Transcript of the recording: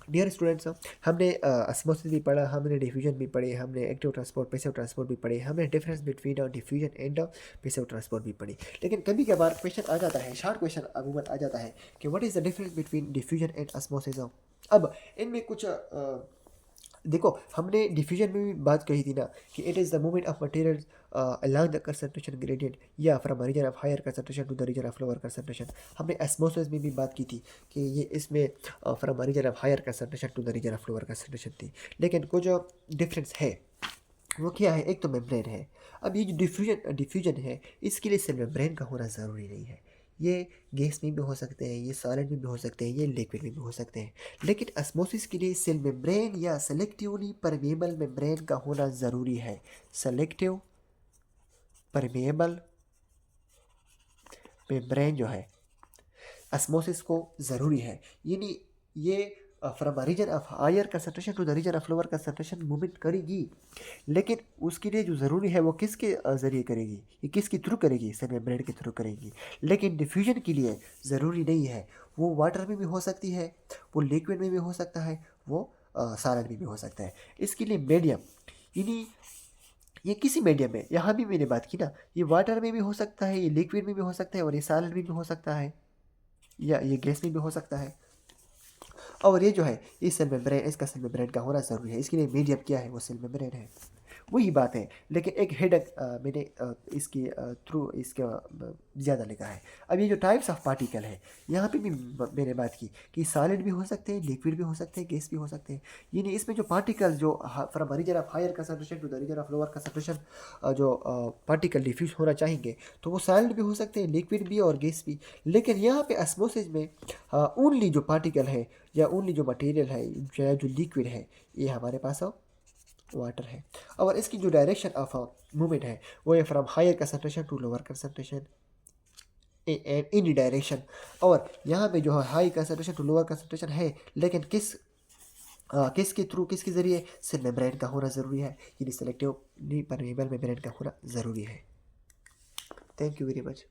Dear students, हमने osmosis भी पढ़ा, हमने डिफ्यूजन भी पढ़ी, हमने एक्टिव ट्रांसपोर्ट पैसिव ट्रांसपोर्ट भी पढ़ी, हमने difference between diffusion and passive transport भी पढ़ी। लेकिन कभी कभार क्वेश्चन आ जाता है, शॉर्ट क्वेश्चन अमूमन आ जाता है कि what is the difference between diffusion and osmosis. अब इनमें कुछ देखो, हमने डिफ्यूजन में भी बात कही थी ना कि it is the movement of material along the concentration gradient या from region of higher concentration to the region of lower concentration. हमने एस्मोसिस में भी बात की थी कि ये इसमें from region of higher concentration to the region of lower concentration थी। लेकिन कुछ जो डिफरेंस है वो क्या है, एक तो मेम्ब्रेन है। अब ये जो डिफ्यूजन है, इसके लिए सेल मेम्ब्रेन का होना ज़रूरी नहीं है। ये गैस में भी हो सकते हैं, ये सॉलिड में भी हो सकते हैं, ये लिक्विड में भी हो सकते हैं। लेकिन ऑस्मोसिस के लिए सेल मेम्ब्रेन या सेलेक्टिवली परमेएबल मेम्ब्रेन का होना ज़रूरी है। सेलेक्टिव परमेएबल मेम्ब्रेन जो है ऑस्मोसिस को ज़रूरी है। यानी ये from region of higher concentration to the region of lower concentration movement करेगी। लेकिन उसके लिए जो ज़रूरी है वो किसके ज़रिए करेगी, ये किसके थ्रू करेगी, सेल मेम्ब्रेन के थ्रू करेगी। लेकिन डिफ्यूजन के लिए ज़रूरी नहीं है, वो वाटर में भी हो सकती है, वो लिक्विड में भी हो सकता है, वो सॉलिड में भी हो सकता है। इसके लिए मीडियम, यानी ये किसी मीडियम में, यहाँ भी मैंने बात की ना, ये वाटर में भी हो सकता है, ये लिक्विड में भी हो सकता है, और ये सॉलिड में भी हो सकता है, या ये गैस में भी हो सकता है। और ये जो है, ये सेल मेम्ब्रेन, इसका सेल मेम्ब्रेन का होना ज़रूरी है। इसके लिए मीडियम क्या है, वो सेल मेम्ब्रेन है। वही बात है। लेकिन एक हेडक मैंने इसकी थ्रू इसका ज़्यादा लिखा है। अब ये जो टाइप्स ऑफ पार्टिकल है, यहाँ पे भी मैंने बात की कि सॉलिड भी हो सकते हैं, लिक्विड भी हो सकते हैं, गैस भी हो सकते हैं। यानी इसमें जो पार्टिकल जो from region of higher concentration to the region of lower concentration जो पार्टिकल डिफ्यूज होना चाहेंगे, तो वो सॉलिड भी हो सकते हैं, लिक्विड भी और गैस भी। लेकिन यहाँ पे ऑस्मोसिस में ओनली जो पार्टिकल है या ओनली जो मटेरियल है या जो लिक्विड है, ये हमारे पास वाटर है। और इसकी जो डायरेक्शन ऑफ मूवमेंट है वो है from higher concentration to lower concentration in direction. और यहाँ पे जो है high concentration to lower concentration है, लेकिन किसके थ्रू, किसके ज़रिए, सेल मेम्ब्रेन का होना ज़रूरी है। यानी सेलेक्टिव परमेएबल मेम्ब्रेन का होना ज़रूरी है। Thank you very much.